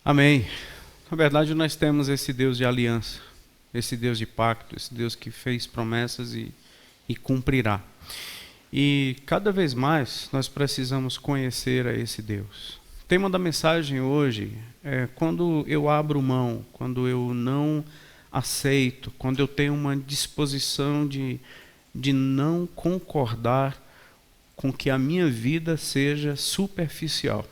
Amém. Na verdade, nós temos esse Deus de aliança, esse Deus de pacto, esse Deus que fez promessas e cumprirá. E cada vez mais nós precisamos conhecer a esse Deus. O tema da mensagem hoje é quando eu abro mão, quando eu não aceito, quando eu tenho uma disposição de não concordar com que a minha vida seja superficial.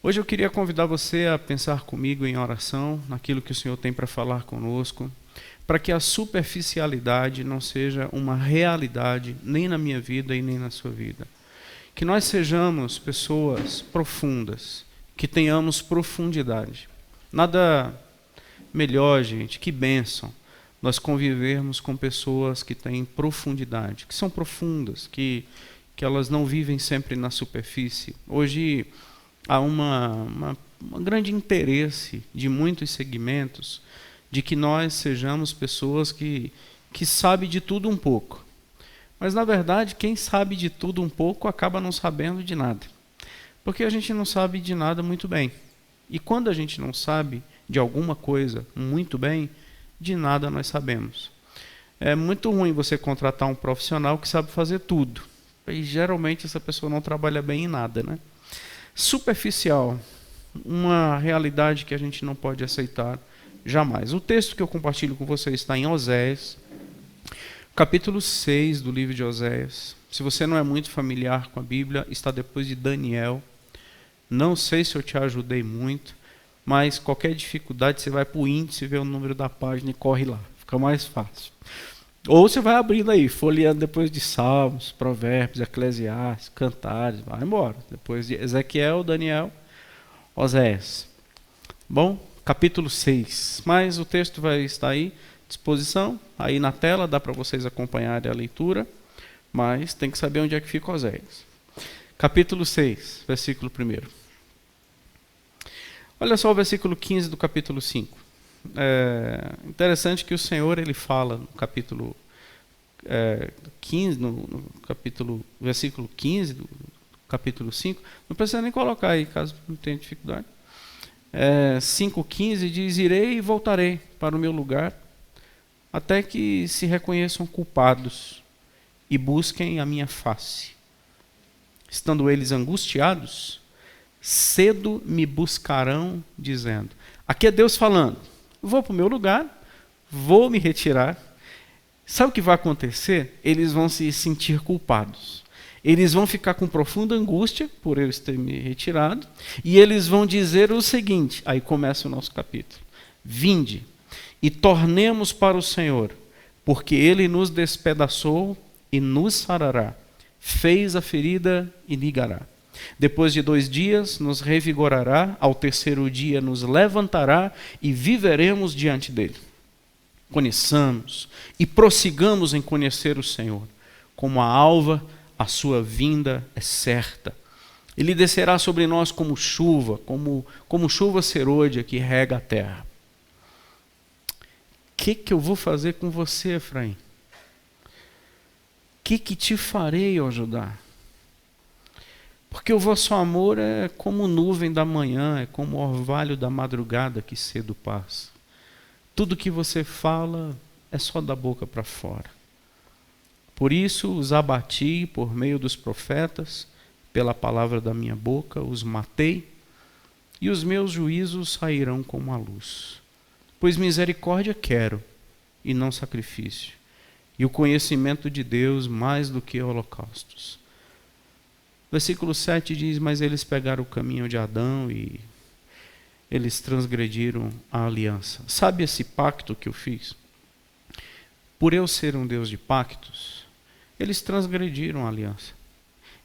Hoje eu queria convidar você a pensar comigo em oração, naquilo que o Senhor tem para falar conosco, para que a superficialidade não seja uma realidade nem na minha vida e nem na sua vida. Que nós sejamos pessoas profundas, que tenhamos profundidade. Nada melhor, gente, que bênção nós convivermos com pessoas que têm profundidade, que são profundas, que elas não vivem sempre na superfície. Hoje há um grande interesse de muitos segmentos de que nós sejamos pessoas que sabem de tudo um pouco. Mas, na verdade, quem sabe de tudo um pouco acaba não sabendo de nada. Porque a gente não sabe de nada muito bem. E quando a gente não sabe de alguma coisa muito bem, de nada nós sabemos. É muito ruim você contratar um profissional que sabe fazer tudo. E geralmente essa pessoa não trabalha bem em nada, né? Superficial, uma realidade que a gente não pode aceitar jamais. O texto que eu compartilho com vocês está em Oséias, capítulo 6 do livro de Oséias. Se você não é muito familiar com a Bíblia, está depois de Daniel. Não sei se eu te ajudei muito, mas qualquer dificuldade, você vai para o índice, vê o número da página e corre lá. Fica mais fácil. Ou você vai abrindo aí, folheando depois de Salmos, Provérbios, Eclesiastes, Cantares, vai embora. Depois de Ezequiel, Daniel, Oséias. Bom, capítulo 6. Mas o texto vai estar aí, à disposição, aí na tela, dá para vocês acompanharem a leitura, mas tem que saber onde é que fica Oséias. Capítulo 6, versículo 1. Olha só o versículo 15 do capítulo 5. É interessante que o Senhor ele fala no capítulo 15, no capítulo, versículo 15 do capítulo 5, não precisa nem colocar aí, caso não tenha dificuldade. 5,15 diz: irei e voltarei para o meu lugar, até que se reconheçam culpados e busquem a minha face. Estando eles angustiados, cedo me buscarão, dizendo. Aqui é Deus falando. Vou para o meu lugar, vou me retirar. Sabe o que vai acontecer? Eles vão se sentir culpados. Eles vão ficar com profunda angústia por eu ter me retirado. E eles vão dizer o seguinte, aí começa o nosso capítulo. Vinde e tornemos para o Senhor, porque Ele nos despedaçou e nos sarará. Fez a ferida e ligará. Depois de 2 dias nos revigorará, ao 3º dia nos levantará e viveremos diante dele. Conheçamos e prossigamos em conhecer o Senhor. Como a alva, a sua vinda é certa. Ele descerá sobre nós como chuva, como chuva serôdia que rega a terra. O que eu vou fazer com você, Efraim? O que te farei, ó Judá? Porque o vosso amor é como nuvem da manhã, é como orvalho da madrugada que cedo passa. Tudo que você fala é só da boca para fora. Por isso os abati por meio dos profetas, pela palavra da minha boca os matei, e os meus juízos sairão como a luz. Pois misericórdia quero, e não sacrifício, e o conhecimento de Deus mais do que holocaustos. Versículo 7 diz, mas eles pegaram o caminho de Adão e eles transgrediram a aliança. Sabe esse pacto que eu fiz? Por eu ser um Deus de pactos, eles transgrediram a aliança.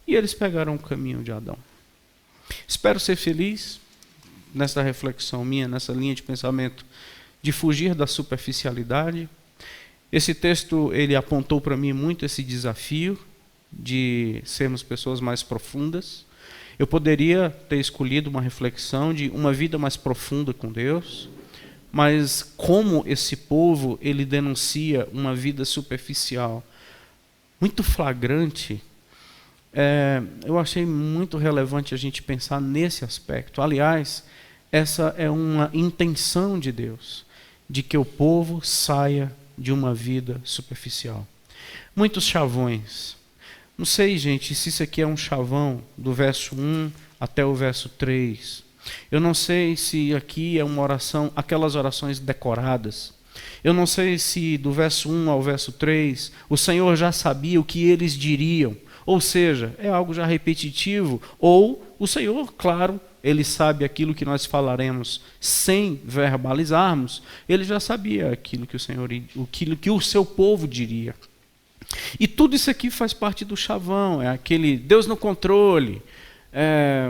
E eles pegaram o caminho de Adão. Espero ser feliz nessa reflexão minha, nessa linha de pensamento, de fugir da superficialidade. Esse texto, ele apontou para mim muito esse desafio, de sermos pessoas mais profundas. Eu poderia ter escolhido uma reflexão de uma vida mais profunda com Deus, mas como esse povo ele denuncia uma vida superficial muito flagrante, eu achei muito relevante a gente pensar nesse aspecto. Aliás, essa é uma intenção de Deus, de que o povo saia de uma vida superficial. Muitos chavões. Não sei, gente, se isso aqui é um chavão do verso 1 até o verso 3. Eu não sei se aqui é uma oração, aquelas orações decoradas. Eu não sei se do verso 1 ao verso 3 o Senhor já sabia o que eles diriam. Ou seja, é algo já repetitivo. Ou o Senhor, claro, Ele sabe aquilo que nós falaremos sem verbalizarmos. Ele já sabia aquilo que o seu povo diria. E tudo isso aqui faz parte do chavão. É aquele Deus no controle,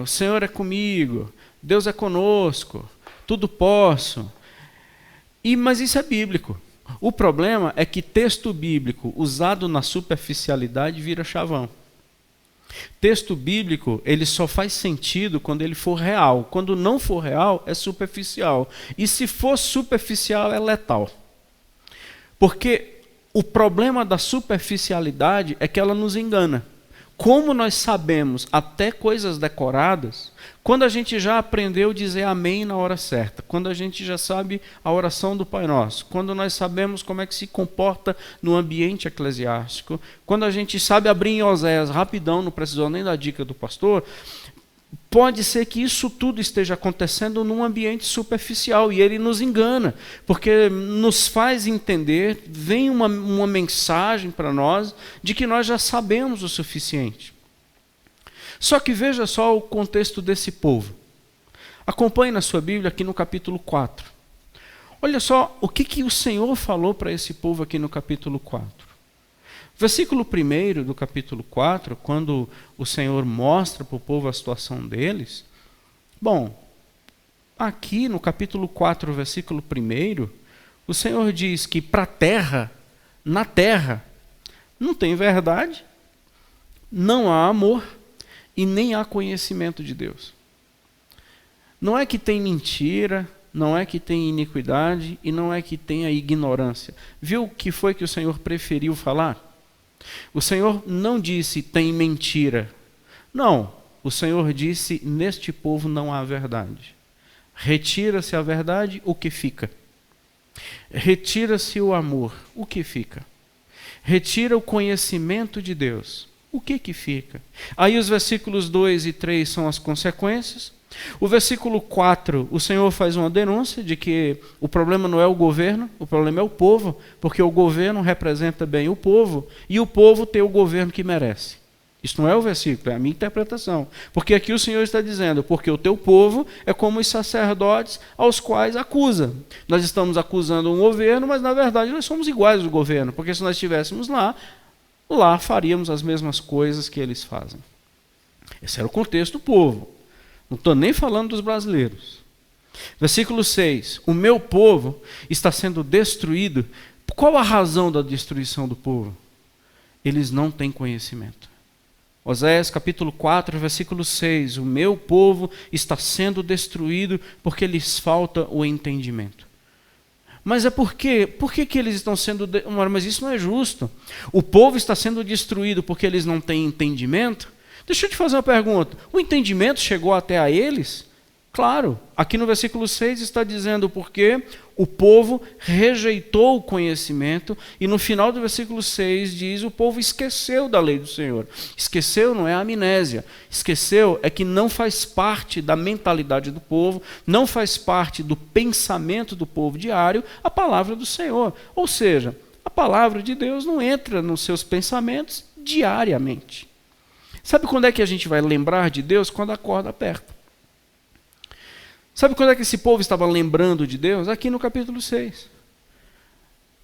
o Senhor é comigo, Deus é conosco, tudo posso. Mas isso é bíblico. O problema é que texto bíblico usado na superficialidade vira chavão. Texto bíblico, ele só faz sentido quando ele for real. Quando não for real, é superficial. E se for superficial, é letal. Porque o problema da superficialidade é que ela nos engana. Como nós sabemos até coisas decoradas, quando a gente já aprendeu a dizer amém na hora certa, quando a gente já sabe a oração do Pai Nosso, quando nós sabemos como é que se comporta no ambiente eclesiástico, quando a gente sabe abrir em Oséias rapidão, não precisou nem da dica do pastor, pode ser que isso tudo esteja acontecendo num ambiente superficial e ele nos engana, porque nos faz entender, vem uma mensagem para nós de que nós já sabemos o suficiente. Só que veja só o contexto desse povo. Acompanhe na sua Bíblia aqui no capítulo 4. Olha só o que o Senhor falou para esse povo aqui no capítulo 4. Versículo 1 do capítulo 4, quando o Senhor mostra para o povo a situação deles. Bom, aqui no capítulo 4, versículo 1, o Senhor diz que para a terra, na terra, não tem verdade, não há amor e nem há conhecimento de Deus. Não é que tem mentira, não é que tem iniquidade e não é que tem a ignorância. Viu o que foi que o Senhor preferiu falar? O Senhor não disse tem mentira. Não, o Senhor disse neste povo não há verdade. Retira-se a verdade, o que fica? Retira-se o amor, o que fica? Retira o conhecimento de Deus, o que fica? Aí os versículos 2 e 3 são as consequências. O versículo 4, o Senhor faz uma denúncia de que o problema não é o governo, o problema é o povo, porque o governo representa bem o povo, e o povo tem o governo que merece. Isso não é o versículo, é a minha interpretação. Porque aqui o Senhor está dizendo, porque o teu povo é como os sacerdotes aos quais acusa. Nós estamos acusando um governo, mas na verdade nós somos iguais ao governo, porque se nós estivéssemos lá faríamos as mesmas coisas que eles fazem. Esse era o contexto do povo. Não estou nem falando dos brasileiros. Versículo 6. O meu povo está sendo destruído. Qual a razão da destruição do povo? Eles não têm conhecimento. Oséias capítulo 4, versículo 6. O meu povo está sendo destruído porque lhes falta o entendimento. Mas é por quê? Por que eles estão sendo... Mas isso não é justo. O povo está sendo destruído porque eles não têm entendimento? Deixa eu te fazer uma pergunta. O entendimento chegou até a eles? Claro. Aqui no versículo 6 está dizendo porque o povo rejeitou o conhecimento e no final do versículo 6 diz o povo esqueceu da lei do Senhor. Esqueceu não é amnésia. Esqueceu é que não faz parte da mentalidade do povo, não faz parte do pensamento do povo diário a palavra do Senhor. Ou seja, a palavra de Deus não entra nos seus pensamentos diariamente. Sabe quando é que a gente vai lembrar de Deus? Quando a corda aperta. Sabe quando é que esse povo estava lembrando de Deus? Aqui no capítulo 6.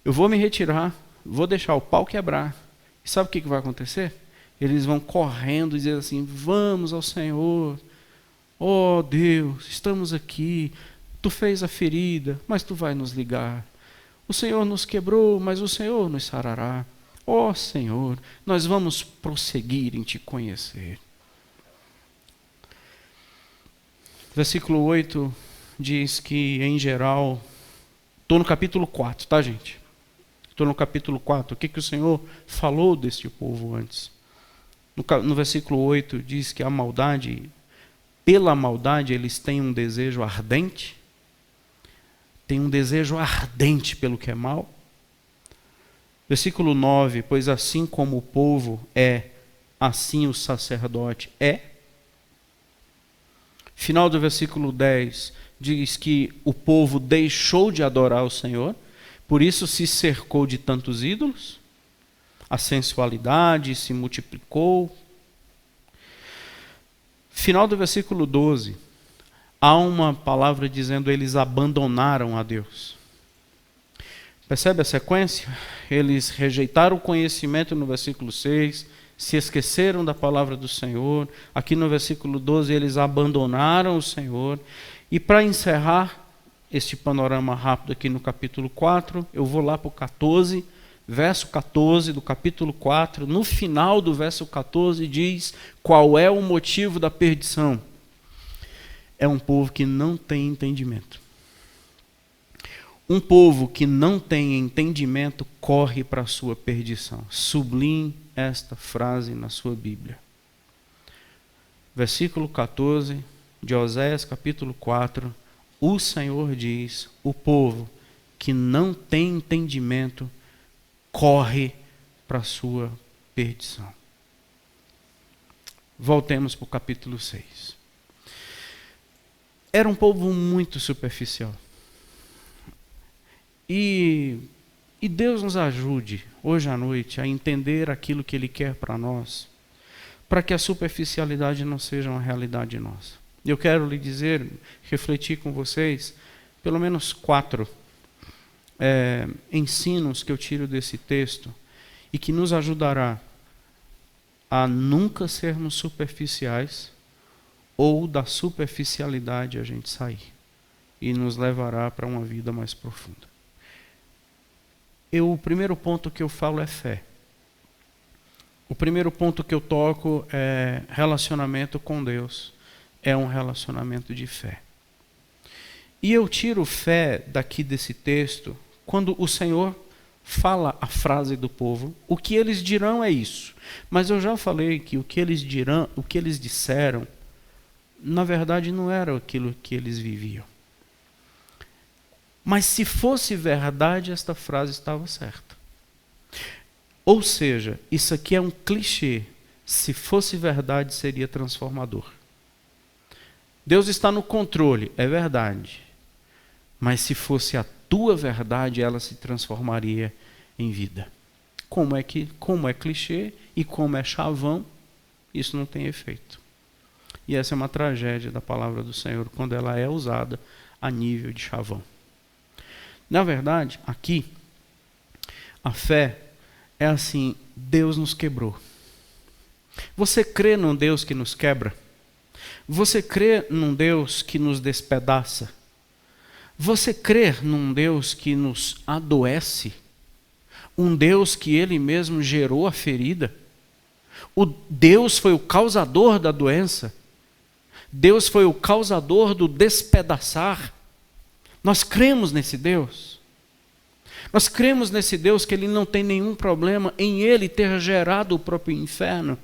Eu vou me retirar, vou deixar o pau quebrar. E sabe o que vai acontecer? Eles vão correndo e dizer assim, vamos ao Senhor. Oh Deus, estamos aqui. Tu fez a ferida, mas tu vai nos ligar. O Senhor nos quebrou, mas o Senhor nos sarará. Ó Senhor, nós vamos prosseguir em Te conhecer. Versículo 8 diz que, em geral, estou no capítulo 4, tá, gente? Estou no capítulo 4. O que o Senhor falou deste povo antes? No versículo 8 diz que a maldade pela maldade, eles têm um desejo ardente, têm um desejo ardente pelo que é mal. Versículo 9, pois assim como o povo é, assim o sacerdote é. Final do versículo 10 diz que o povo deixou de adorar o Senhor, por isso se cercou de tantos ídolos, a sensualidade se multiplicou. Final do versículo 12, há uma palavra dizendo eles abandonaram a Deus. Percebe a sequência? Eles rejeitaram o conhecimento no versículo 6, se esqueceram da palavra do Senhor. Aqui no versículo 12 eles abandonaram o Senhor. E para encerrar este panorama rápido aqui no capítulo 4, eu vou lá para o 14, verso 14 do capítulo 4. No final do verso 14 diz qual é o motivo da perdição. É um povo que não tem entendimento. Um povo que não tem entendimento corre para a sua perdição. Sublinhe esta frase na sua Bíblia. Versículo 14 de Oséias capítulo 4. O Senhor diz, o povo que não tem entendimento corre para a sua perdição. Voltemos para o capítulo 6. Era um povo muito superficial. E Deus nos ajude, hoje à noite, a entender aquilo que Ele quer para nós, para que a superficialidade não seja uma realidade nossa. Eu quero lhe dizer, refletir com vocês, pelo menos 4 ensinos que eu tiro desse texto e que nos ajudará a nunca sermos superficiais ou da superficialidade a gente sair e nos levará para uma vida mais profunda. O primeiro ponto que eu falo é fé. O primeiro ponto que eu toco é relacionamento com Deus. É um relacionamento de fé. E eu tiro fé daqui desse texto quando o Senhor fala a frase do povo. O que eles dirão é isso. Mas eu já falei que o que eles dirão, o que eles disseram, na verdade não era aquilo que eles viviam. Mas se fosse verdade, esta frase estava certa. Ou seja, isso aqui é um clichê. Se fosse verdade, seria transformador. Deus está no controle, é verdade. Mas se fosse a tua verdade, ela se transformaria em vida. Como é clichê e como é chavão, isso não tem efeito. E essa é uma tragédia da palavra do Senhor, quando ela é usada a nível de chavão. Na verdade, aqui, a fé é assim, Deus nos quebrou. Você crê num Deus que nos quebra? Você crê num Deus que nos despedaça? Você crê num Deus que nos adoece? Um Deus que Ele mesmo gerou a ferida? O Deus foi o causador da doença? Deus foi o causador do despedaçar? Nós cremos nesse Deus. Nós cremos nesse Deus que Ele não tem nenhum problema em Ele ter gerado o próprio inferno.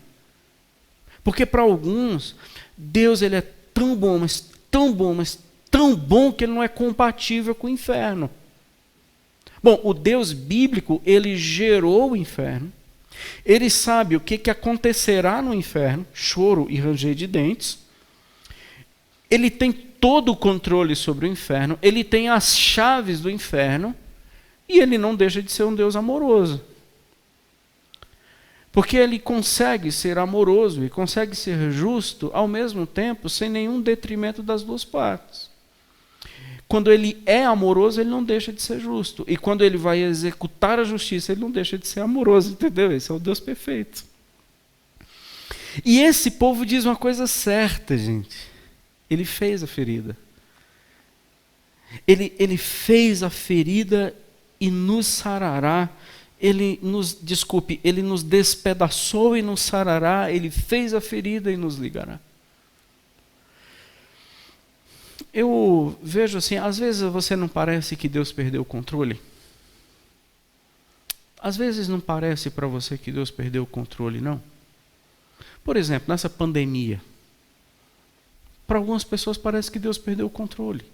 Porque para alguns, Deus ele é tão bom, mas tão bom, mas tão bom que Ele não é compatível com o inferno. Bom, o Deus bíblico, Ele gerou o inferno. Ele sabe o que acontecerá no inferno, choro e ranger de dentes. Ele tem todo o controle sobre o inferno, Ele tem as chaves do inferno, e Ele não deixa de ser um Deus amoroso. Porque Ele consegue ser amoroso e consegue ser justo ao mesmo tempo, sem nenhum detrimento das duas partes. Quando Ele é amoroso, Ele não deixa de ser justo. E quando Ele vai executar a justiça, Ele não deixa de ser amoroso, entendeu? Esse é o Deus perfeito. E esse povo diz uma coisa certa, gente. Ele fez a ferida. Ele fez a ferida e nos sarará. Ele nos despedaçou e nos sarará. Ele fez a ferida e nos ligará. Eu vejo assim, às vezes você não parece que Deus perdeu o controle? Às vezes não parece para você que Deus perdeu o controle, não? Por exemplo, nessa pandemia, Para algumas pessoas parece que Deus perdeu o controle.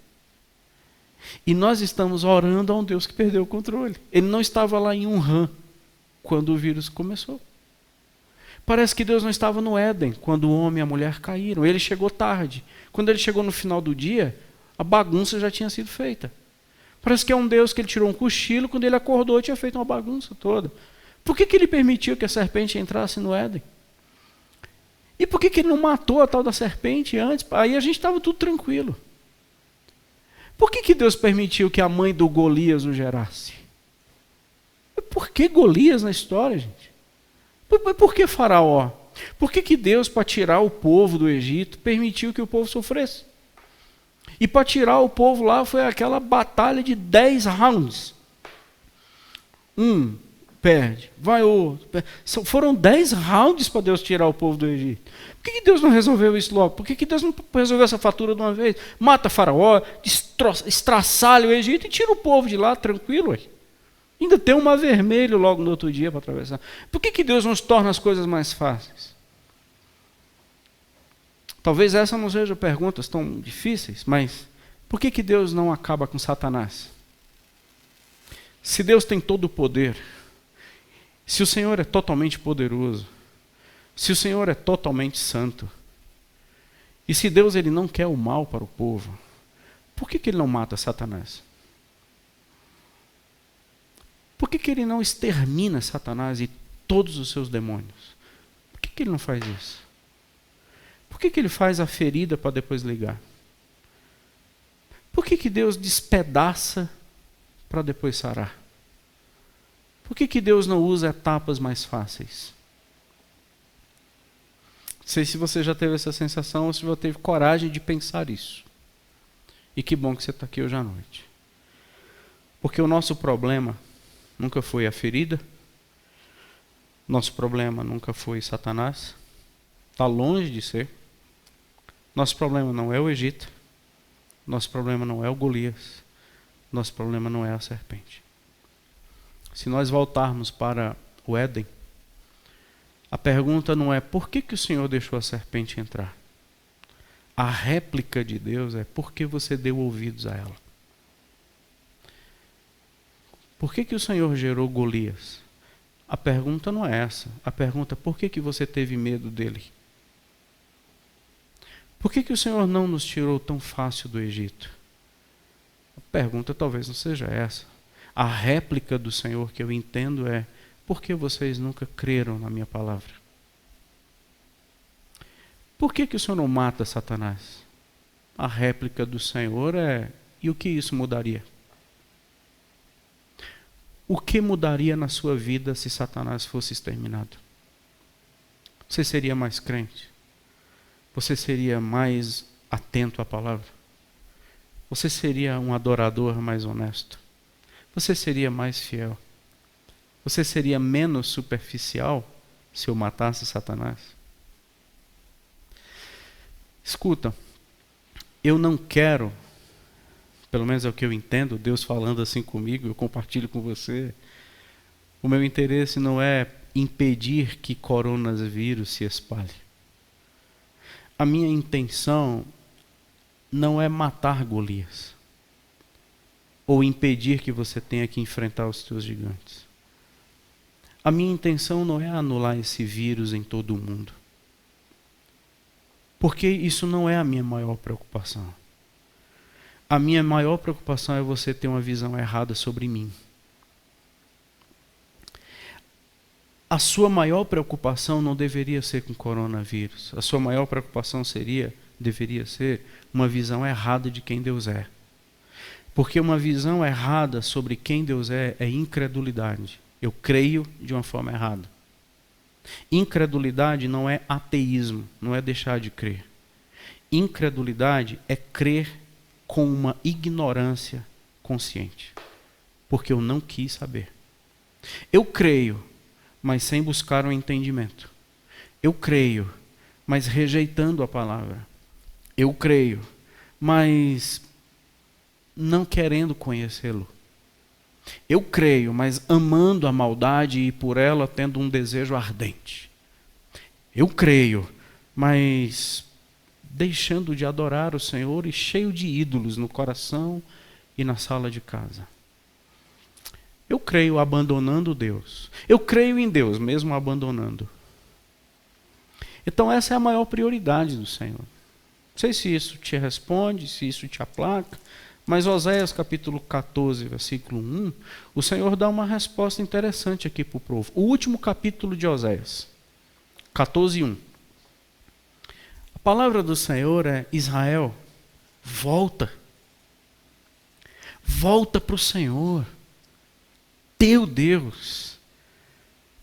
E nós estamos orando a um Deus que perdeu o controle. Ele não estava lá em Wuhan quando o vírus começou. Parece que Deus não estava no Éden quando o homem e a mulher caíram. Ele chegou tarde. Quando ele chegou no final do dia, a bagunça já tinha sido feita. Parece que é um Deus que ele tirou um cochilo, quando ele acordou tinha feito uma bagunça toda. Por que ele permitiu que a serpente entrasse no Éden? E por que ele não matou a tal da serpente antes? Aí a gente estava tudo tranquilo. Por que Deus permitiu que a mãe do Golias o gerasse? Por que Golias na história, gente? Por que Faraó? Por que Deus, para tirar o povo do Egito, permitiu que o povo sofresse? E para tirar o povo lá foi aquela batalha de 10 rounds. Perde, vai outro. Perde. Foram 10 rounds para Deus tirar o povo do Egito. Por que Deus não resolveu isso logo? Por que Deus não resolveu essa fatura de uma vez? Mata Faraó, estraçalha o Egito e tira o povo de lá, tranquilo. Ué. Ainda tem um mar vermelho logo no outro dia para atravessar. Por que Deus nos torna as coisas mais fáceis? Talvez essas não sejam perguntas tão difíceis, mas por que Deus não acaba com Satanás? Se Deus tem todo o poder, se o Senhor é totalmente poderoso, se o Senhor é totalmente santo, e se Deus ele não quer o mal para o povo, por que ele não mata Satanás? Por que ele não extermina Satanás e todos os seus demônios? Por que ele não faz isso? Por que ele faz a ferida para depois ligar? Por que Deus despedaça para depois sarar? Por que Deus não usa etapas mais fáceis? Não sei se você já teve essa sensação ou se você teve coragem de pensar isso. E que bom que você está aqui hoje à noite. Porque o nosso problema nunca foi a ferida, nosso problema nunca foi Satanás, está longe de ser. Nosso problema não é o Egito, nosso problema não é o Golias, nosso problema não é a serpente. Se nós voltarmos para o Éden, a pergunta não é por que o Senhor deixou a serpente entrar. A réplica de Deus é por que você deu ouvidos a ela. Por que o Senhor gerou Golias? A pergunta não é essa. A pergunta é por que você teve medo dele? Por que o Senhor não nos tirou tão fácil do Egito? A pergunta talvez não seja essa. A réplica do Senhor que eu entendo é: por que vocês nunca creram na minha palavra? Por que o Senhor não mata Satanás? A réplica do Senhor é: e o que isso mudaria? O que mudaria na sua vida se Satanás fosse exterminado? Você seria mais crente? Você seria mais atento à palavra? Você seria um adorador mais honesto? Você seria mais fiel? Você seria menos superficial se eu matasse Satanás? Escuta, eu não quero, pelo menos é o que eu entendo, Deus falando assim comigo, eu compartilho com você. O meu interesse não é impedir que coronavírus se espalhe. A minha intenção não é matar Golias, ou impedir que você tenha que enfrentar os seus gigantes. A minha intenção não é anular esse vírus em todo o mundo, porque isso não é a minha maior preocupação. A minha maior preocupação é você ter uma visão errada sobre mim. A sua maior preocupação não deveria ser com coronavírus. A sua maior preocupação deveria ser uma visão errada de quem Deus é. Porque uma visão errada sobre quem Deus é incredulidade. Eu creio de uma forma errada. Incredulidade não é ateísmo, não é deixar de crer. Incredulidade é crer com uma ignorância consciente. Porque eu não quis saber. Eu creio, mas sem buscar o entendimento. Eu creio, mas rejeitando a palavra. Eu creio, mas não querendo conhecê-lo. Eu creio, mas amando a maldade e por ela tendo um desejo ardente. Eu creio, mas deixando de adorar o Senhor e cheio de ídolos no coração e na sala de casa. Eu creio abandonando Deus. Eu creio em Deus, mesmo abandonando. Então essa é a maior prioridade do Senhor. Não sei se isso te responde, se isso te aplaca, mas Oséias capítulo 14, versículo 1, o Senhor dá uma resposta interessante aqui para o povo. O último capítulo de Oséias, 14, 1. A palavra do Senhor é: Israel, volta. Volta para o Senhor, teu Deus,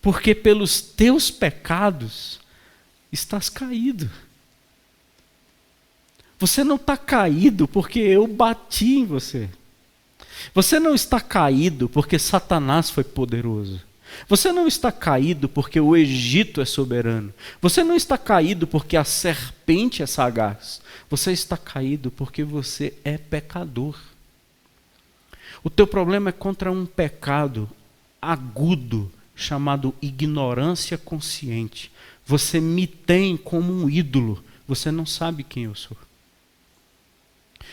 porque pelos teus pecados estás caído. Você não está caído porque eu bati em você. Você não está caído porque Satanás foi poderoso. Você não está caído porque o Egito é soberano. Você não está caído porque a serpente é sagaz. Você está caído porque você é pecador. O teu problema é contra um pecado agudo chamado ignorância consciente. Você me tem como um ídolo. Você não sabe quem eu sou.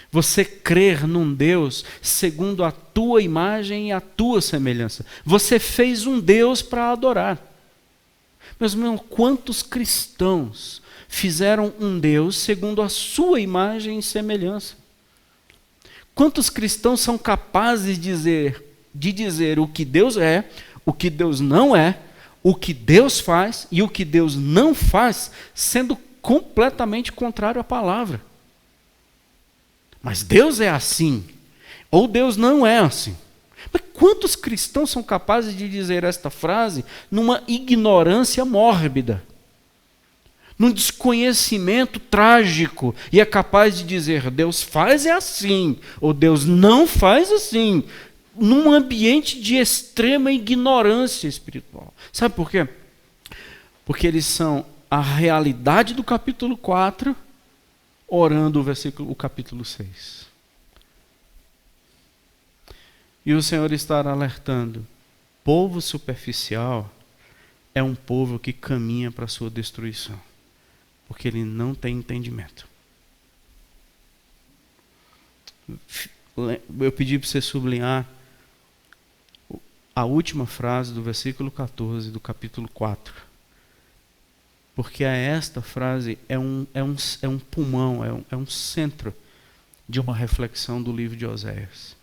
Você crer num Deus segundo a tua imagem e a tua semelhança. Você fez um Deus para adorar. Meus irmãos, quantos cristãos fizeram um Deus segundo a sua imagem e semelhança? Quantos cristãos são capazes de dizer o que Deus é, o que Deus não é, o que Deus faz e o que Deus não faz, sendo completamente contrário à palavra? Mas Deus é assim, ou Deus não é assim. Mas quantos cristãos são capazes de dizer esta frase numa ignorância mórbida, num desconhecimento trágico, e é capaz de dizer Deus faz é assim, ou Deus não faz assim, num ambiente de extrema ignorância espiritual? Sabe por quê? Porque eles são a realidade do capítulo 4, orando o capítulo 6. E o Senhor está alertando: povo superficial é um povo que caminha para a sua destruição, porque ele não tem entendimento. Eu pedi para você sublinhar a última frase do versículo 14 do capítulo 4. Porque esta frase é um pulmão, é um centro de uma reflexão do livro de Oséias.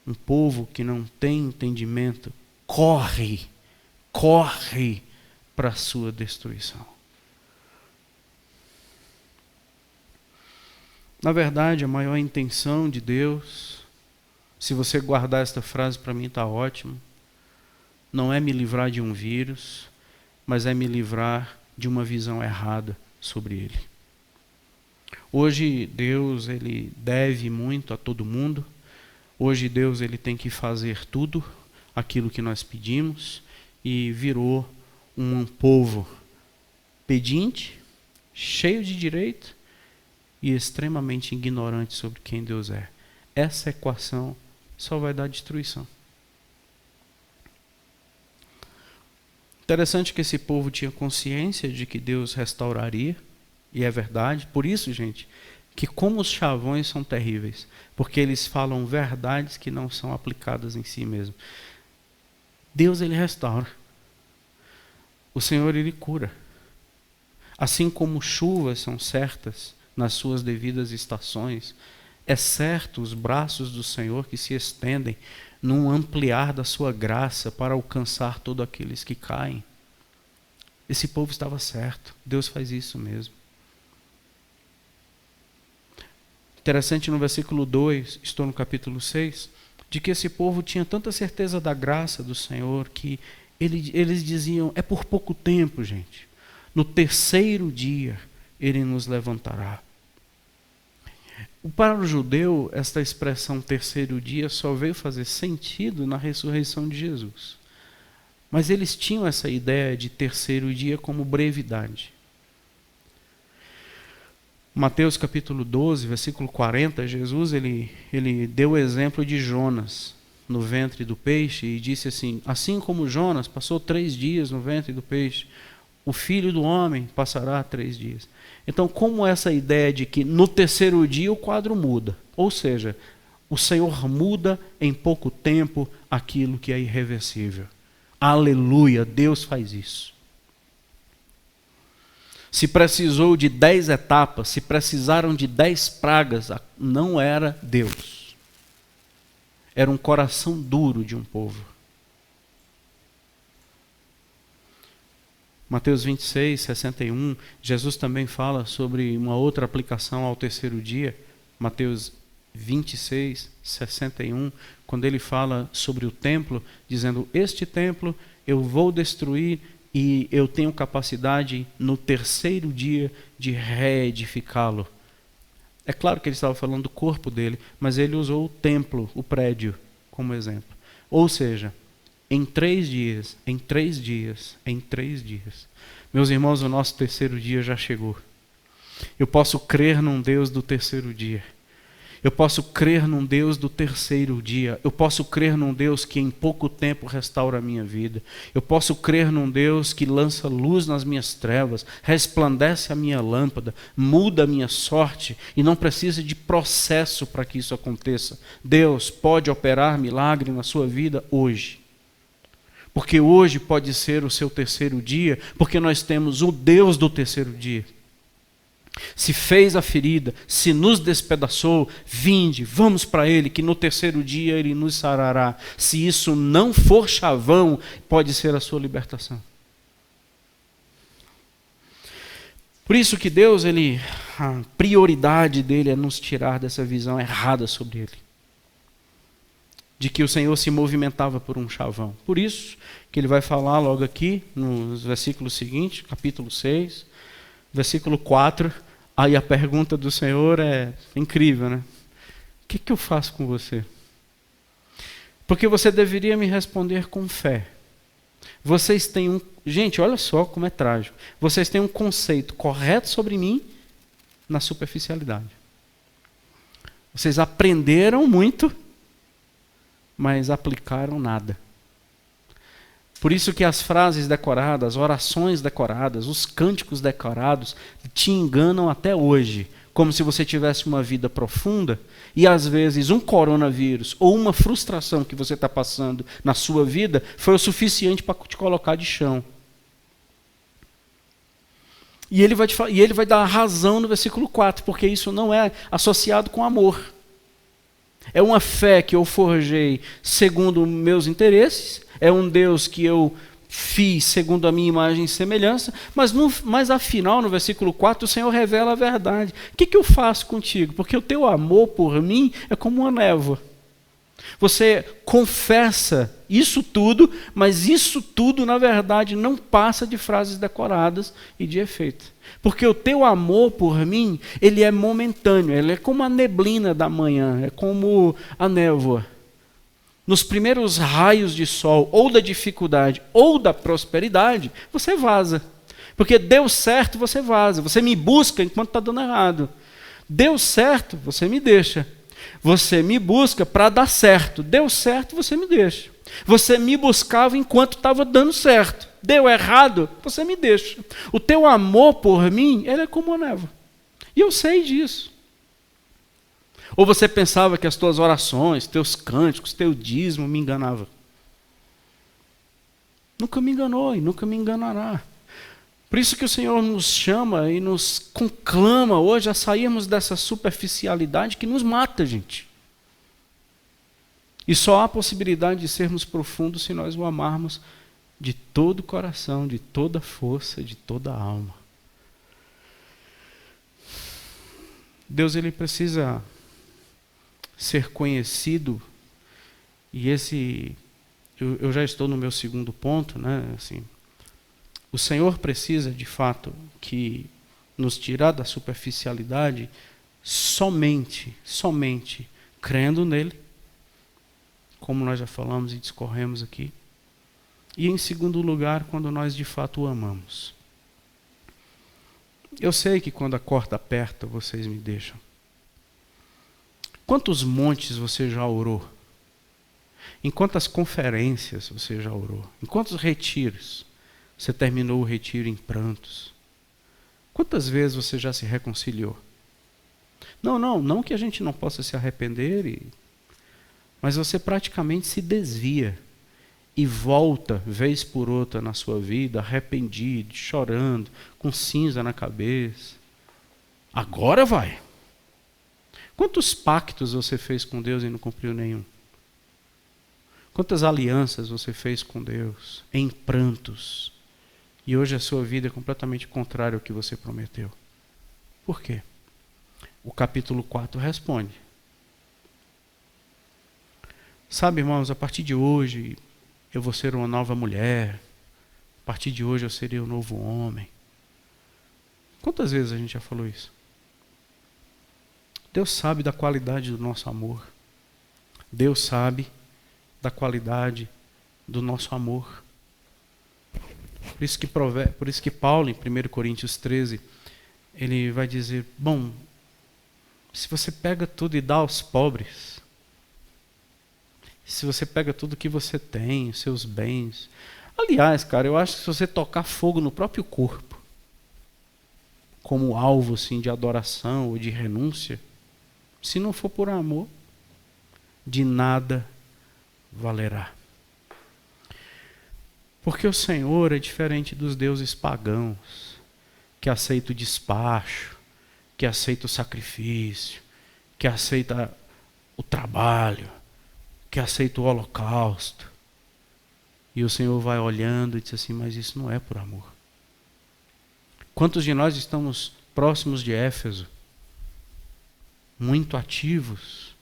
Um povo que não tem entendimento corre para a sua destruição. Na verdade, a maior intenção de Deus, se você guardar esta frase, para mim está ótimo, não é me livrar de um vírus, mas é me livrar de uma visão errada sobre ele. Hoje Deus, ele deve muito a todo mundo. Hoje Deus, ele tem que fazer tudo aquilo que nós pedimos, e virou um povo pedinte, cheio de direito e extremamente ignorante sobre quem Deus é. Essa equação só vai dar destruição. Interessante que esse povo tinha consciência de que Deus restauraria, e é verdade. Por isso, gente, que como os chavões são terríveis, porque eles falam verdades que não são aplicadas em si mesmo. Deus, ele restaura. O Senhor, ele cura. Assim como chuvas são certas nas suas devidas estações, é certo os braços do Senhor que se estendem num ampliar da sua graça para alcançar todos aqueles que caem. Esse povo estava certo. Deus faz isso mesmo. Interessante no versículo 2, estou no capítulo 6, de que esse povo tinha tanta certeza da graça do Senhor que eles diziam: é por pouco tempo, gente. No terceiro dia ele nos levantará. Para o judeu, esta expressão terceiro dia só veio fazer sentido na ressurreição de Jesus. Mas eles tinham essa ideia de terceiro dia como brevidade. Mateus capítulo 12, versículo 40, Jesus ele deu o exemplo de Jonas no ventre do peixe e disse assim: assim como Jonas passou 3 dias no ventre do peixe, o Filho do Homem passará 3 dias. Então, como essa ideia de que no terceiro dia o quadro muda? Ou seja, o Senhor muda em pouco tempo aquilo que é irreversível. Aleluia, Deus faz isso. Se precisou de 10 etapas, se precisaram de 10 pragas, não era Deus. Era um coração duro de um povo. Mateus 26, 61, Jesus também fala sobre uma outra aplicação ao terceiro dia. Mateus 26, 61, quando ele fala sobre o templo, dizendo: este templo eu vou destruir e eu tenho capacidade no terceiro dia de reedificá-lo. É claro que ele estava falando do corpo dele, mas ele usou o templo, o prédio, como exemplo. Ou seja, em 3 dias, em 3 dias, em 3 dias. Meus irmãos, o nosso terceiro dia já chegou. Eu posso crer num Deus do terceiro dia. Eu posso crer num Deus do terceiro dia. Eu posso crer num Deus que em pouco tempo restaura a minha vida. Eu posso crer num Deus que lança luz nas minhas trevas, resplandece a minha lâmpada, muda a minha sorte e não precisa de processo para que isso aconteça. Deus pode operar milagre na sua vida hoje. Porque hoje pode ser o seu terceiro dia, porque nós temos o Deus do terceiro dia. Se fez a ferida, se nos despedaçou, vinde, vamos para Ele, que no terceiro dia Ele nos sarará. Se isso não for chavão, pode ser a sua libertação. Por isso que Deus, a prioridade dele é nos tirar dessa visão errada sobre Ele. De que o Senhor se movimentava por um chavão. Por isso que Ele vai falar logo aqui, nos versículos seguintes, capítulo 6, versículo 4, aí a pergunta do Senhor é incrível, né? O que eu faço com você? Porque você deveria me responder com fé. Vocês têm Gente, olha só como é trágico. Vocês têm um conceito correto sobre mim na superficialidade. Vocês aprenderam muito, mas aplicaram nada. Por isso que as frases decoradas, as orações decoradas, os cânticos decorados te enganam até hoje, como se você tivesse uma vida profunda e às vezes um coronavírus ou uma frustração que você está passando na sua vida foi o suficiente para te colocar de chão. E ele vai dar a razão no versículo 4, porque isso não é associado com amor. É uma fé que eu forjei segundo meus interesses, é um Deus que eu fiz segundo a minha imagem e semelhança, mas afinal, no versículo 4, o Senhor revela a verdade. O que eu faço contigo? Porque o teu amor por mim é como uma névoa. Você confessa isso tudo, mas isso tudo, na verdade, não passa de frases decoradas e de efeito. Porque o teu amor por mim, ele é momentâneo, ele é como a neblina da manhã, é como a névoa. Nos primeiros raios de sol, ou da dificuldade, ou da prosperidade, você vaza. Porque deu certo, você vaza. Você me busca enquanto está dando errado. Deu certo, você me deixa. Você me busca para dar certo. Deu certo, você me deixa. Você me buscava enquanto estava dando certo. Deu errado, você me deixa. O teu amor por mim, ele é como a névoa. E eu sei disso. Ou você pensava que as tuas orações, teus cânticos, teu dízimo me enganava? Nunca me enganou e nunca me enganará. Por isso que o Senhor nos chama e nos conclama hoje a sairmos dessa superficialidade que nos mata, gente. E só há possibilidade de sermos profundos se nós o amarmos de todo o coração, de toda a força, de toda a alma. Deus, ele precisa ser conhecido, e eu já estou no meu segundo ponto, né? Assim, o Senhor precisa, de fato, que nos tirar da superficialidade somente crendo nele, como nós já falamos e discorremos aqui, e em segundo lugar, quando nós de fato o amamos. Eu sei que quando a corda aperta, vocês me deixam. Quantos montes você já orou? Em quantas conferências você já orou? Em quantos retiros? Você terminou o retiro em prantos. Quantas vezes você já se reconciliou? Não que a gente não possa se arrepender, mas você praticamente se desvia e volta, vez por outra, na sua vida, arrependido, chorando, com cinza na cabeça. Agora vai. Quantos pactos você fez com Deus e não cumpriu nenhum? Quantas alianças você fez com Deus em prantos? E hoje a sua vida é completamente contrária ao que você prometeu. Por quê? O capítulo 4 responde. Sabe, irmãos, a partir de hoje eu vou ser uma nova mulher. A partir de hoje eu serei um novo homem. Quantas vezes a gente já falou isso? Deus sabe da qualidade do nosso amor. Deus sabe da qualidade do nosso amor. Por isso que Paulo, em 1 Coríntios 13, ele vai dizer, bom, se você pega tudo e dá aos pobres, se você pega tudo que você tem, os seus bens. Aliás, cara, eu acho que se você tocar fogo no próprio corpo, como alvo assim, de adoração ou de renúncia, se não for por amor, de nada valerá. Porque o Senhor é diferente dos deuses pagãos, que aceita o despacho, que aceita o sacrifício, que aceita o trabalho, que aceita o holocausto. E o Senhor vai olhando e diz assim, mas isso não é por amor. Quantos de nós estamos próximos de Éfeso? Muito ativos,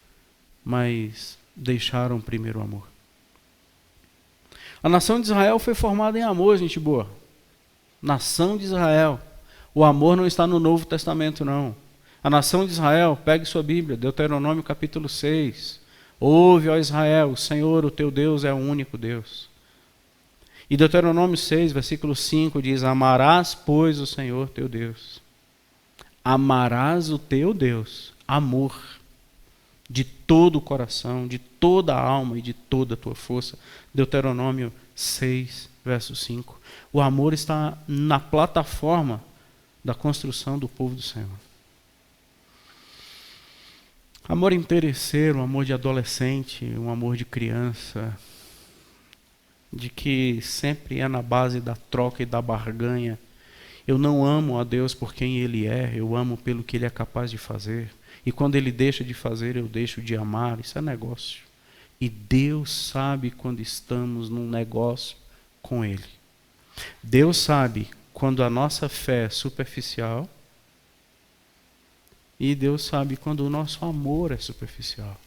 mas deixaram o primeiro amor. A nação de Israel foi formada em amor, gente boa. Nação de Israel. O amor não está no Novo Testamento, não. A nação de Israel, pegue sua Bíblia, Deuteronômio capítulo 6. Ouve, ó Israel, o Senhor, o teu Deus, é o único Deus. E Deuteronômio 6, versículo 5 diz, amarás, pois, o Senhor teu Deus. Amarás o teu Deus, amor, de todo o coração, de toda a alma e de toda a tua força. Deuteronômio 6, verso 5. O amor está na plataforma da construção do povo do Senhor. Amor interesseiro, um amor de adolescente, um amor de criança, de que sempre é na base da troca e da barganha. Eu não amo a Deus por quem Ele é, eu amo pelo que Ele é capaz de fazer. E quando Ele deixa de fazer, eu deixo de amar. Isso é negócio. E Deus sabe quando estamos num negócio com Ele. Deus sabe quando a nossa fé é superficial. E Deus sabe quando o nosso amor é superficial.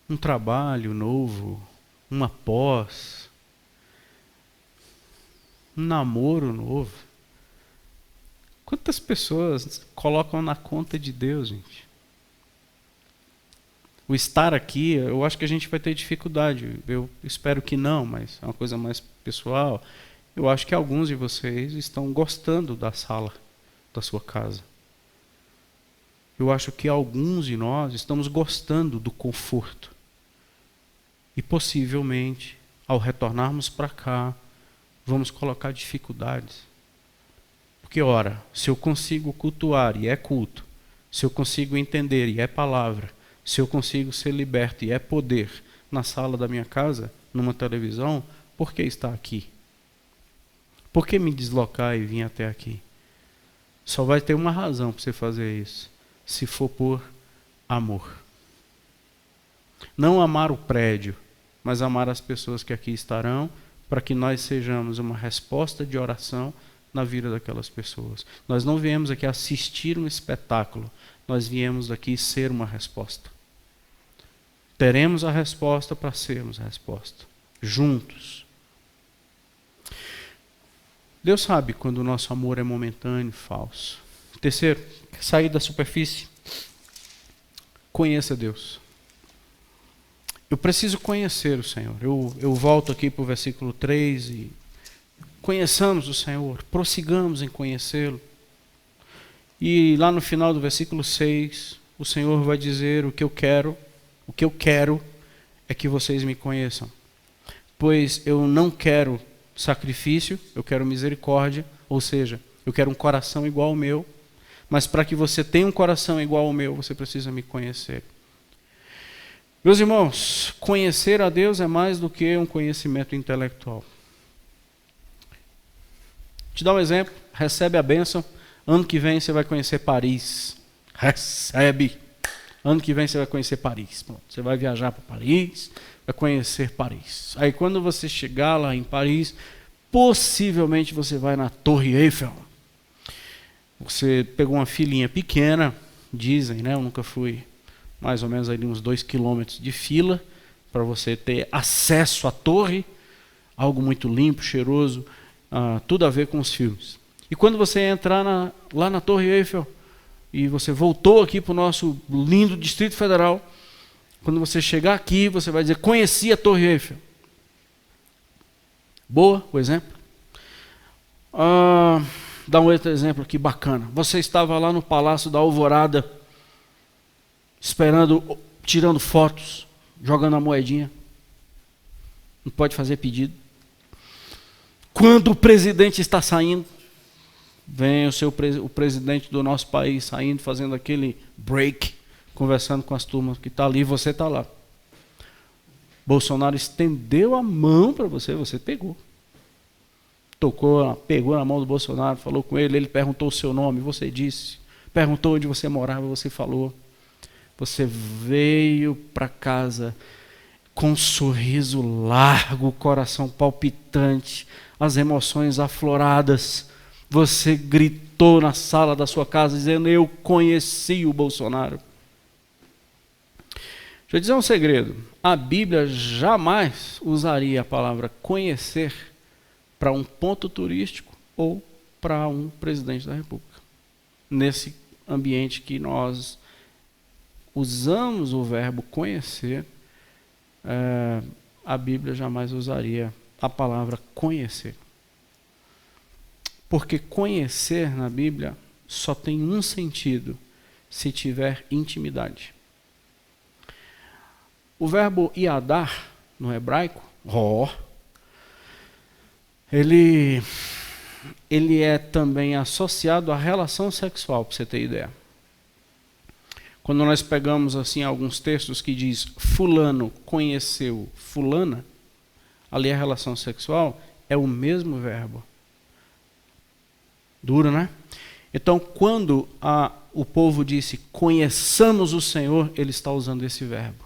Um trabalho novo, uma pós, um namoro novo. Quantas pessoas colocam na conta de Deus, gente? O estar aqui, eu acho que a gente vai ter dificuldade. Eu espero que não, mas é uma coisa mais pessoal. Eu acho que alguns de vocês estão gostando da sala da sua casa. Eu acho que alguns de nós estamos gostando do conforto. E possivelmente, ao retornarmos para cá, vamos colocar dificuldades. Porque, ora, se eu consigo cultuar e é culto, se eu consigo entender e é palavra, se eu consigo ser liberto e é poder na sala da minha casa, numa televisão, por que estar aqui? Por que me deslocar e vir até aqui? Só vai ter uma razão para você fazer isso, se for por amor. Não amar o prédio, mas amar as pessoas que aqui estarão, para que nós sejamos uma resposta de oração na vida daquelas pessoas. Nós não viemos aqui assistir um espetáculo, nós viemos aqui ser uma resposta. Teremos a resposta para sermos a resposta, juntos. Deus sabe quando o nosso amor é momentâneo, falso. Terceiro, sair da superfície. Conheça Deus. Eu preciso conhecer o Senhor. Eu volto aqui para o versículo 3 e conheçamos o Senhor, prossigamos em conhecê-lo. E lá no final do versículo 6, o Senhor vai dizer o que eu quero é que vocês me conheçam. pois eu não quero sacrifício, eu quero misericórdia, ou seja, eu quero um coração igual ao meu, mas para que você tenha um coração igual ao meu, você precisa me conhecer. Meus irmãos, conhecer a Deus é mais do que um conhecimento intelectual. Te dar um exemplo, recebe a bênção, ano que vem você vai conhecer Paris. Recebe. Ano que vem você vai conhecer Paris. Pronto, você vai viajar para Paris, vai conhecer Paris. Aí quando você chegar lá em Paris, possivelmente você vai na Torre Eiffel. Você pegou uma filinha pequena, dizem, né? Eu nunca fui, mais ou menos ali uns 2 quilômetros de fila, para você ter acesso à torre, algo muito limpo, cheiroso, tudo a ver com os filmes. E quando você entrar lá na Torre Eiffel, e você voltou aqui para o nosso lindo Distrito Federal, quando você chegar aqui, você vai dizer, conheci a Torre Eiffel. Boa, o exemplo. Dá um outro exemplo aqui bacana. Você estava lá no Palácio da Alvorada, esperando, tirando fotos, jogando a moedinha. Não pode fazer pedido. Quando o presidente está saindo, vem o presidente do nosso país saindo, fazendo aquele break, conversando com as turmas que estão ali, você está lá. Bolsonaro estendeu a mão para você, você pegou. Pegou na mão do Bolsonaro, falou com ele, ele perguntou o seu nome, você disse. Perguntou onde você morava, você falou. Você veio para casa com um sorriso largo, coração palpitante, as emoções afloradas. Você gritou na sala da sua casa dizendo, eu conheci o Bolsonaro. Deixa eu dizer um segredo. A Bíblia jamais usaria a palavra conhecer para um ponto turístico ou para um presidente da República. Nesse ambiente que nós usamos o verbo conhecer, a Bíblia jamais usaria a palavra conhecer. Porque conhecer na Bíblia só tem um sentido, se tiver intimidade. O verbo iadar, no hebraico, ele é também associado à relação sexual, para você ter ideia. Quando nós pegamos assim alguns textos que diz fulano conheceu fulana, ali a relação sexual é o mesmo verbo. Duro, né? Então, quando o povo disse conheçamos o Senhor, ele está usando esse verbo.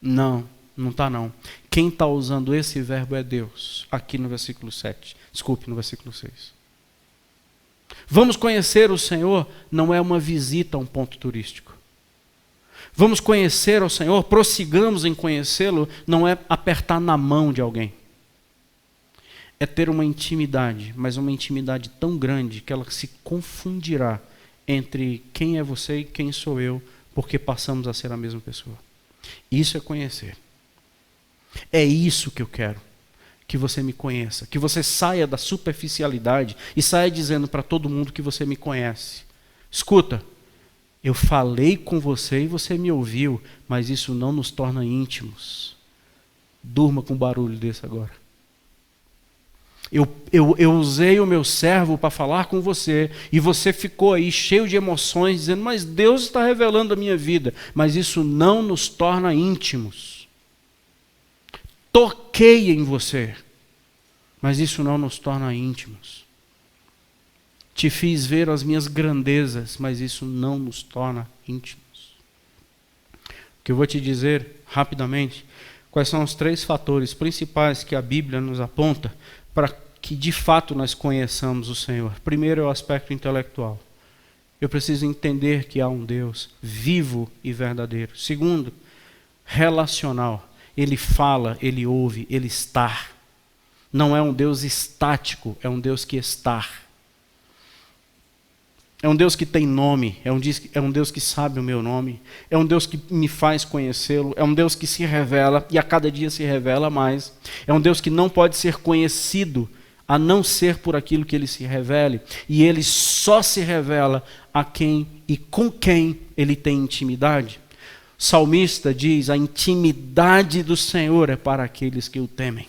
Não está não. Quem está usando esse verbo é Deus, aqui no versículo 7. Desculpe, no versículo 6. Vamos conhecer o Senhor não é uma visita a um ponto turístico. Vamos conhecer o Senhor, prossigamos em conhecê-lo, não é apertar na mão de alguém. É ter uma intimidade, mas uma intimidade tão grande que ela se confundirá entre quem é você e quem sou eu, porque passamos a ser a mesma pessoa. Isso é conhecer. É isso que eu quero, que você me conheça, que você saia da superficialidade e saia dizendo para todo mundo que você me conhece. Escuta, eu falei com você e você me ouviu, mas isso não nos torna íntimos. Durma com um barulho desse agora. Eu usei o meu servo para falar com você e você ficou aí cheio de emoções dizendo, mas Deus está revelando a minha vida, mas isso não nos torna íntimos. Toquei em você, mas isso não nos torna íntimos. Te fiz ver as minhas grandezas, mas isso não nos torna íntimos. O que eu vou te dizer rapidamente, quais são os 3 fatores principais que a Bíblia nos aponta para que de fato nós conheçamos o Senhor. Primeiro é o aspecto intelectual. Eu preciso entender que há um Deus vivo e verdadeiro. Segundo, relacional. Ele fala, ele ouve, ele está. Não é um Deus estático, é um Deus que está. É um Deus que tem nome, é um Deus que sabe o meu nome, é um Deus que me faz conhecê-lo, é um Deus que se revela e a cada dia se revela mais. É um Deus que não pode ser conhecido a não ser por aquilo que ele se revele, e ele só se revela a quem e com quem ele tem intimidade. Salmista diz: a intimidade do Senhor é para aqueles que o temem.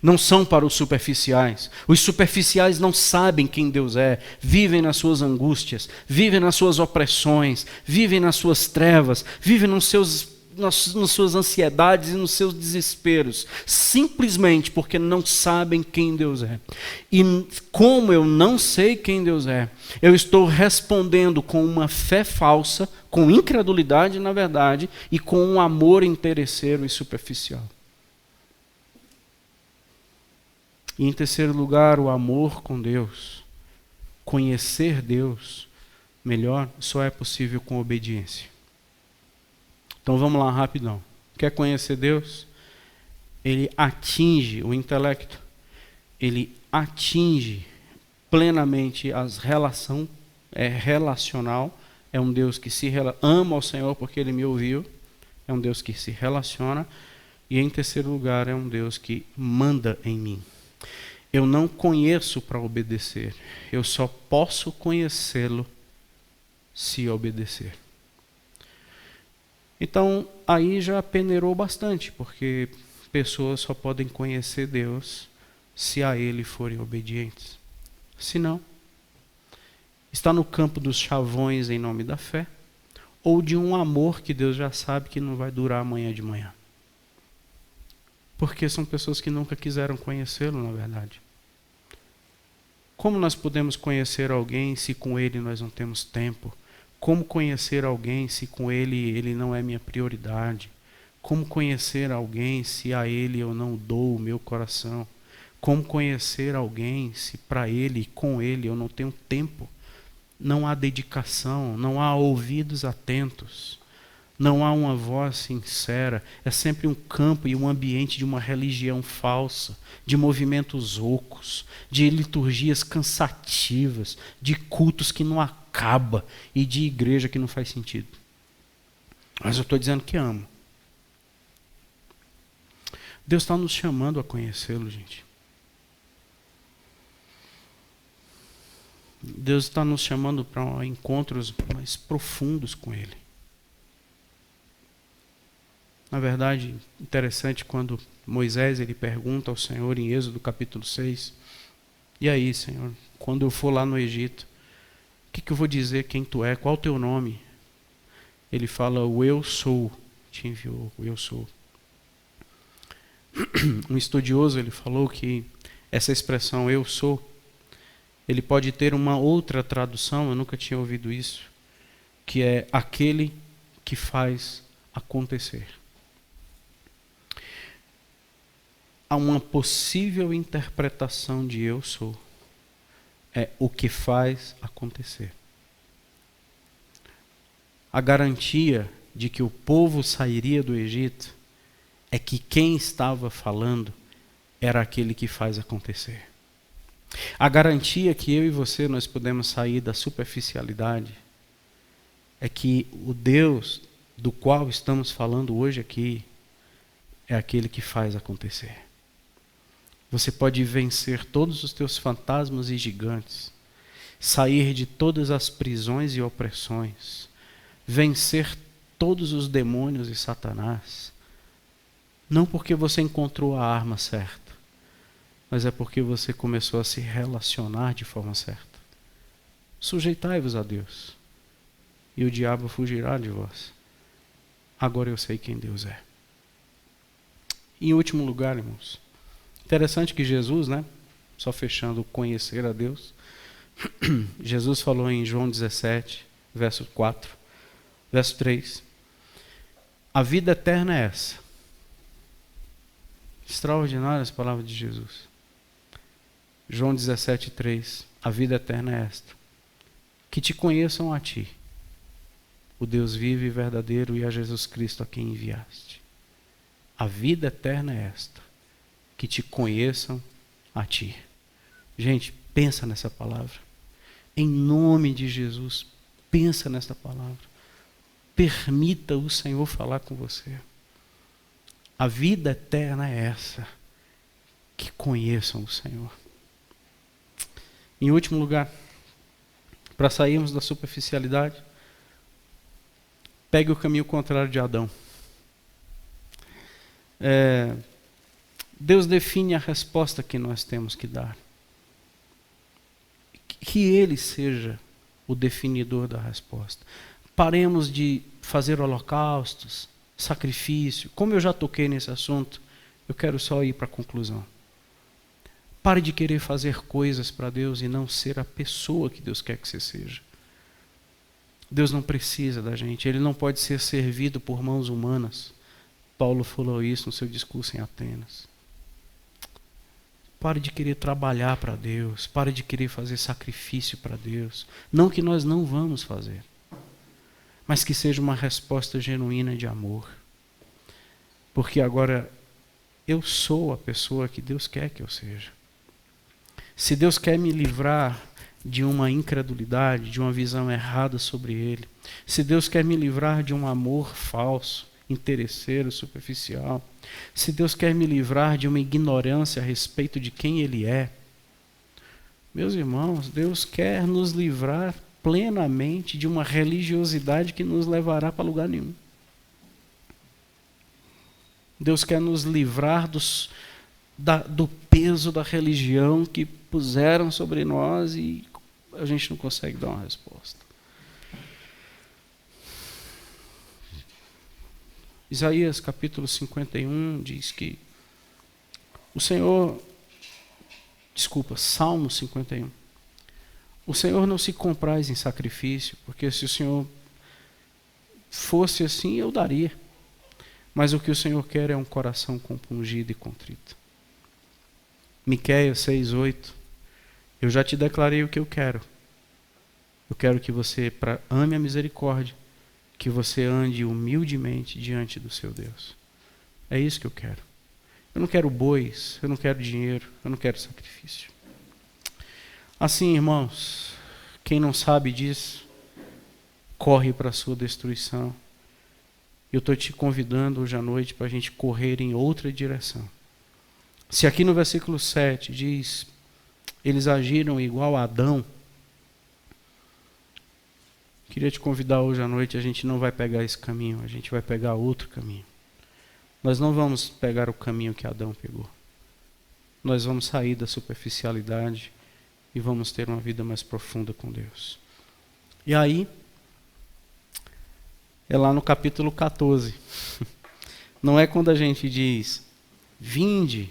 Não são para os superficiais. Os superficiais não sabem quem Deus é, vivem nas suas angústias, vivem nas suas opressões, vivem nas suas trevas, vivem nas suas ansiedades e nos seus desesperos, simplesmente porque não sabem quem Deus é. E como eu não sei quem Deus é, eu estou respondendo com uma fé falsa, com incredulidade, na verdade, e com um amor interesseiro e superficial. E em terceiro lugar, o amor com Deus. Conhecer Deus melhor só é possível com obediência. Então vamos lá, rapidão. Quer conhecer Deus? Ele atinge o intelecto. Ele atinge plenamente as relações. É relacional. É um Deus que ama ao Senhor porque Ele me ouviu. É um Deus que se relaciona. E em terceiro lugar, é um Deus que manda em mim. Eu não conheço para obedecer. Eu só posso conhecê-lo se obedecer. Então, aí já peneirou bastante, porque pessoas só podem conhecer Deus se a Ele forem obedientes. Se não, está no campo dos chavões em nome da fé, ou de um amor que Deus já sabe que não vai durar amanhã de manhã. Porque são pessoas que nunca quiseram conhecê-lo, na verdade. Como nós podemos conhecer alguém se com ele nós não temos tempo? Como conhecer alguém se com ele não é minha prioridade? Como conhecer alguém se a ele eu não dou o meu coração? Como conhecer alguém se para ele, com ele, eu não tenho tempo? Não há dedicação, não há ouvidos atentos. Não há uma voz sincera, é sempre um campo e um ambiente de uma religião falsa, de movimentos ocos, de liturgias cansativas, de cultos que não acabam e de igreja que não faz sentido. Mas eu estou dizendo que amo. Deus está nos chamando a conhecê-lo, gente. Deus está nos chamando para encontros mais profundos com Ele. Na verdade, interessante quando Moisés ele pergunta ao Senhor em Êxodo capítulo 6, e aí, Senhor, quando eu for lá no Egito, o que eu vou dizer quem tu é, qual o teu nome? Ele fala, o eu sou, te enviou, o eu sou. Um estudioso ele falou que essa expressão eu sou, ele pode ter uma outra tradução, eu nunca tinha ouvido isso, que é aquele que faz acontecer. Há uma possível interpretação de eu sou. É o que faz acontecer. A garantia de que o povo sairia do Egito é que quem estava falando era aquele que faz acontecer. A garantia que eu e você nós podemos sair da superficialidade é que o Deus do qual estamos falando hoje aqui é aquele que faz acontecer. Você pode vencer todos os teus fantasmas e gigantes, sair de todas as prisões e opressões, vencer todos os demônios e Satanás, não porque você encontrou a arma certa, mas é porque você começou a se relacionar de forma certa. Sujeitai-vos a Deus, e o diabo fugirá de vós. Agora eu sei quem Deus é. Em último lugar, irmãos, interessante que Jesus, só fechando conhecer a Deus, Jesus falou em João 17, verso 4, verso 3, a vida eterna é essa. Extraordinária as palavras de Jesus. João 17, 3, a vida eterna é esta, que te conheçam a ti, o Deus vivo e verdadeiro, e a Jesus Cristo a quem enviaste. A vida eterna é esta, que te conheçam a ti. Gente, pensa nessa palavra. Em nome de Jesus, pensa nessa palavra. Permita o Senhor falar com você. A vida eterna é essa, que conheçam o Senhor. Em último lugar, para sairmos da superficialidade, Pegue o caminho contrário de Adão. Deus define a resposta que nós temos que dar. Que Ele seja o definidor da resposta. Paremos de fazer holocaustos, sacrifício. Como eu já toquei nesse assunto, eu quero só ir para a conclusão. Pare de querer fazer coisas para Deus e não ser a pessoa que Deus quer que você seja. Deus não precisa da gente, Ele não pode ser servido por mãos humanas. Paulo falou isso no seu discurso em Atenas. Pare de querer trabalhar para Deus, pare de querer fazer sacrifício para Deus. Não que nós não vamos fazer, mas que seja uma resposta genuína de amor. Porque agora eu sou a pessoa que Deus quer que eu seja. Se Deus quer me livrar de uma incredulidade, de uma visão errada sobre Ele, se Deus quer me livrar de um amor falso, interesseiro, superficial, se Deus quer me livrar de uma ignorância a respeito de quem Ele é, meus irmãos, Deus quer nos livrar plenamente de uma religiosidade que nos levará para lugar nenhum. Deus quer nos livrar do peso da religião que puseram sobre nós e a gente não consegue dar uma resposta. Isaías capítulo 51 diz que Salmo 51. O Senhor não se compraz em sacrifício, porque se o Senhor fosse assim, eu daria. Mas o que o Senhor quer é um coração compungido e contrito. Miqueias 6:8. Eu já te declarei o que eu quero. Eu quero que você ame a misericórdia, que você ande humildemente diante do seu Deus. É isso que eu quero. Eu não quero bois, eu não quero dinheiro, eu não quero sacrifício. Assim, irmãos, quem não sabe disso, corre para a sua destruição. Eu estou te convidando hoje à noite para a gente correr em outra direção. Se aqui no versículo 7 diz, eles agiram igual a Adão, queria te convidar hoje à noite, a gente não vai pegar esse caminho, a gente vai pegar outro caminho. Nós não vamos pegar o caminho que Adão pegou. Nós vamos sair da superficialidade e vamos ter uma vida mais profunda com Deus. E aí, é lá no capítulo 14. Não é quando a gente diz, vinde,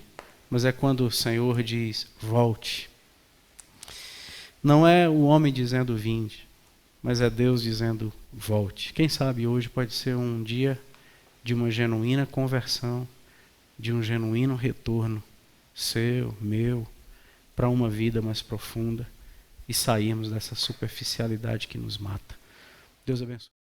mas é quando o Senhor diz, volte. Não é o homem dizendo vinde, mas é Deus dizendo volte. Quem sabe hoje pode ser um dia de uma genuína conversão, de um genuíno retorno seu, meu, para uma vida mais profunda e sairmos dessa superficialidade que nos mata. Deus abençoe.